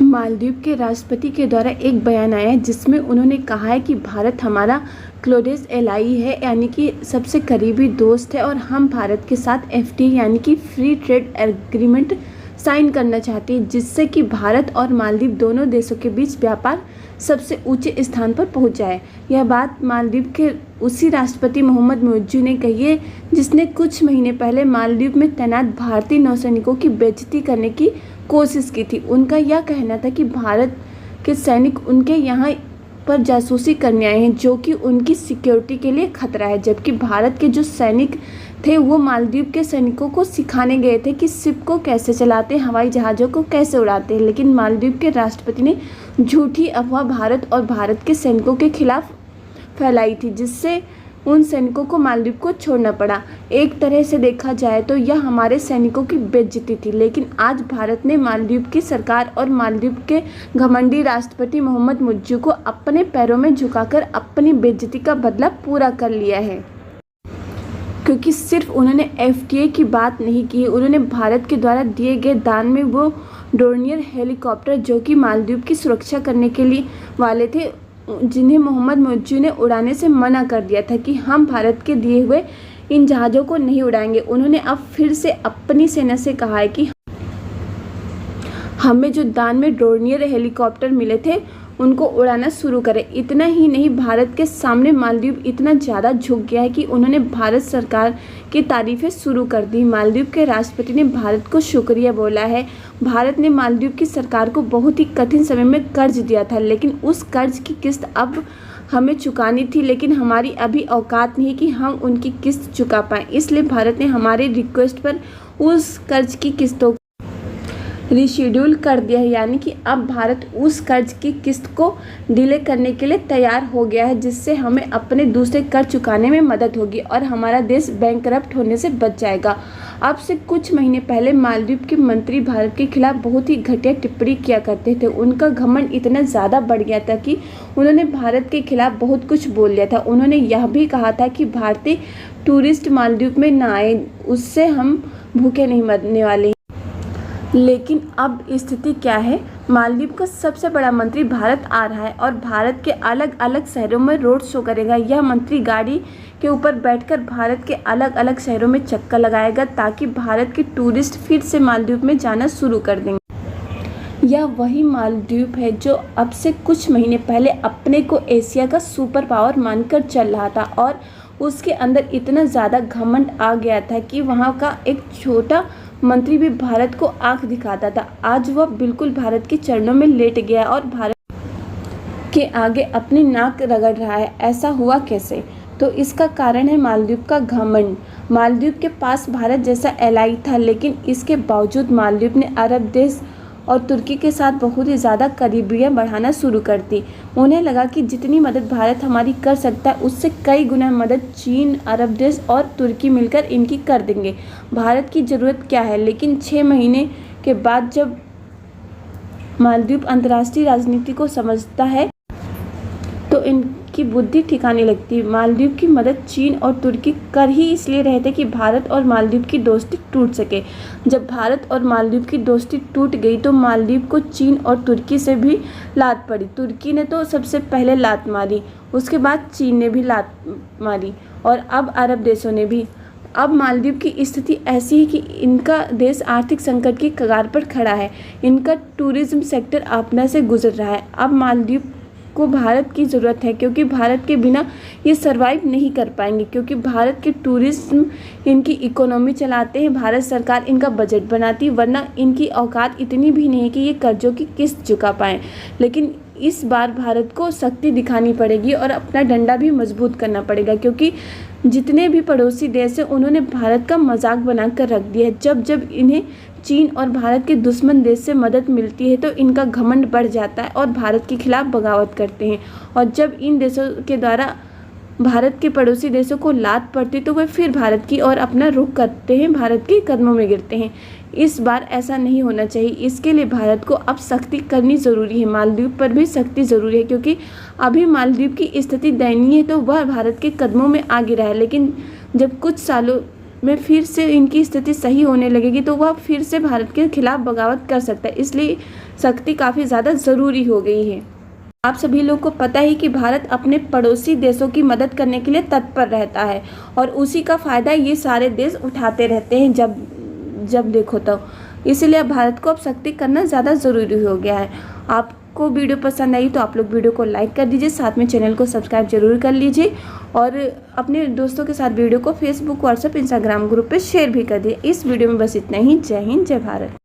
मालदीव के राष्ट्रपति के द्वारा एक बयान आया है जिसमें उन्होंने कहा है कि भारत हमारा क्लोजेस्ट एलाई है, यानी कि सबसे करीबी दोस्त है और हम भारत के साथ एफटीए यानी कि फ्री ट्रेड एग्रीमेंट साइन करना चाहते हैं, जिससे कि भारत और मालदीव दोनों देशों के बीच व्यापार सबसे ऊंचे स्थान पर पहुंच जाए। यह बात मालदीव के उसी राष्ट्रपति मोहम्मद मुइज्जू ने कही है जिसने कुछ महीने पहले मालदीव में तैनात भारतीय नौसैनिकों की बेइज्जती करने की कोशिश की थी। उनका यह कहना था कि भारत के सैनिक उनके यहाँ पर जासूसी करने आए हैं, जो कि उनकी सिक्योरिटी के लिए खतरा है, जबकि भारत के जो सैनिक थे वो मालदीव के सैनिकों को सिखाने गए थे कि शिप को कैसे चलाते हैं, हवाई जहाज़ों को कैसे उड़ाते हैं। लेकिन मालदीव के राष्ट्रपति ने झूठी अफवाह भारत और भारत के सैनिकों के खिलाफ फैलाई थी, जिससे उन सैनिकों को मालदीव को छोड़ना पड़ा। एक तरह से देखा जाए तो यह हमारे सैनिकों की बेइज्जती थी, लेकिन आज भारत ने मालदीव की सरकार और मालदीव के घमंडी राष्ट्रपति मोहम्मद मुइज्जू को अपने पैरों में झुकाकर अपनी बेइज्जती का बदला पूरा कर लिया है, क्योंकि सिर्फ उन्होंने एफटीए की बात नहीं की, उन्होंने भारत के द्वारा दिए गए दान में वो डोर्नियर हेलीकॉप्टर जो कि मालदीव की सुरक्षा करने के लिए वाले थे, जिन्हें मोहम्मद मुइज्जू ने उड़ाने से मना कर दिया था कि हम भारत के दिए हुए इन जहाज़ों को नहीं उड़ाएंगे। उन्होंने अब फिर से अपनी सेना से कहा है कि हमें जो दान में डोर्नियर हेलीकॉप्टर मिले थे उनको उड़ाना शुरू करें। इतना ही नहीं, भारत के सामने मालदीव इतना ज़्यादा झुक गया है कि उन्होंने भारत सरकार की तारीफ़ें शुरू कर दी। मालदीव के राष्ट्रपति ने भारत को शुक्रिया बोला है। भारत ने मालदीव की सरकार को बहुत ही कठिन समय में कर्ज दिया था, लेकिन उस कर्ज की किस्त अब हमें चुकानी थी, लेकिन हमारी अभी औकात नहीं कि हम उनकी किस्त चुका पाएँ। इसलिए भारत ने हमारे रिक्वेस्ट पर उस कर्ज की किस्तों रिशेड्यूल कर दिया है, यानी कि अब भारत उस कर्ज की किस्त को डिले करने के लिए तैयार हो गया है, जिससे हमें अपने दूसरे कर्ज चुकाने में मदद होगी और हमारा देश बैंकरप्ट होने से बच जाएगा। अब से कुछ महीने पहले मालदीव के मंत्री भारत के खिलाफ बहुत ही घटिया टिप्पणी किया करते थे। उनका घमंड इतना ज़्यादा बढ़ गया था कि उन्होंने भारत के खिलाफ बहुत कुछ बोल दिया था। उन्होंने यह भी कहा था कि भारतीय टूरिस्ट मालदीव में ना आए, उससे हम भूखे नहीं मरने वाले। लेकिन अब स्थिति क्या है? मालदीव का सबसे बड़ा मंत्री भारत आ रहा है और भारत के अलग अलग शहरों में रोड शो करेगा। यह मंत्री गाड़ी के ऊपर बैठकर भारत के अलग अलग शहरों में चक्कर लगाएगा ताकि भारत के टूरिस्ट फिर से मालदीव में जाना शुरू कर देंगे। यह वही मालदीव है जो अब से कुछ महीने पहले अपने को एशिया का सुपर पावर मानकर चल रहा था और उसके अंदर इतना ज़्यादा घमंड आ गया था कि वहाँ का एक छोटा मंत्री भी भारत को आंख दिखाता था। आज वह बिल्कुल भारत के चरणों में लेट गया और भारत के आगे अपनी नाक रगड़ रहा है। ऐसा हुआ कैसे? तो इसका कारण है मालदीव का घमंड। मालदीव के पास भारत जैसा एलाई था, लेकिन इसके बावजूद मालदीव ने अरब देश और तुर्की के साथ बहुत ही ज़्यादा करीबियाँ बढ़ाना शुरू कर दी। उन्हें लगा कि जितनी मदद भारत हमारी कर सकता है उससे कई गुना मदद चीन, अरब देश और तुर्की मिलकर इनकी कर देंगे। भारत की ज़रूरत क्या है? लेकिन 6 महीने के बाद जब मालदीव अंतर्राष्ट्रीय राजनीति को समझता है तो इनकी बुद्धि ठिकाने लगती है। मालदीव की मदद चीन और तुर्की कर ही इसलिए रहे थे कि भारत और मालदीव की दोस्ती टूट सके। जब भारत और मालदीव की दोस्ती टूट गई तो मालदीव को चीन और तुर्की से भी लात पड़ी। तुर्की ने तो सबसे पहले लात मारी, उसके बाद चीन ने भी लात मारी और अब अरब देशों ने भी। अब मालदीव की स्थिति ऐसी है कि इनका देश आर्थिक संकट की कगार पर खड़ा है। इनका टूरिज्म सेक्टर आपदा से गुजर रहा है। अब मालदीव को भारत की ज़रूरत है, क्योंकि भारत के बिना ये सरवाइव नहीं कर पाएंगे, क्योंकि भारत के टूरिज्म इनकी इकोनॉमी चलाते हैं, भारत सरकार इनका बजट बनाती है, वरना इनकी औकात इतनी भी नहीं है कि ये कर्जों की किस्त चुका पाएँ। लेकिन इस बार भारत को शक्ति दिखानी पड़ेगी और अपना डंडा भी मजबूत करना पड़ेगा, क्योंकि जितने भी पड़ोसी देश हैं उन्होंने भारत का मजाक बनाकर रख दिया है। जब जब इन्हें चीन और भारत के दुश्मन देश से मदद मिलती है तो इनका घमंड बढ़ जाता है और भारत के खिलाफ बगावत करते हैं, और जब इन देशों के द्वारा भारत के पड़ोसी देशों को लात पड़ती तो वे फिर भारत की ओर अपना रुख करते हैं, भारत के कदमों में गिरते हैं। इस बार ऐसा नहीं होना चाहिए। इसके लिए भारत को अब सख्ती करनी ज़रूरी है। मालदीव पर भी सख्ती ज़रूरी है, क्योंकि अभी मालदीव की स्थिति दयनीय है तो वह भारत के कदमों में आ गिरा है। लेकिन जब कुछ सालों में फिर से इनकी स्थिति सही होने लगेगी तो वह फिर से भारत के खिलाफ बगावत कर सकता है। इसलिए शक्ति काफ़ी ज़्यादा ज़रूरी हो गई है। आप सभी लोग को पता ही कि भारत अपने पड़ोसी देशों की मदद करने के लिए तत्पर रहता है और उसी का फ़ायदा ये सारे देश उठाते रहते हैं जब देखो तो। इसीलिए अब भारत को अब शक्ति करना ज़्यादा ज़रूरी हो गया है। आपको वीडियो पसंद आई तो आप लोग वीडियो को लाइक कर दीजिए, साथ में चैनल को सब्सक्राइब जरूर कर लीजिए और अपने दोस्तों के साथ वीडियो को फेसबुक, व्हाट्सएप, इंस्टाग्राम ग्रुप पर शेयर भी कर दीजिए। इस वीडियो में बस इतना ही। जय हिंद, जय भारत।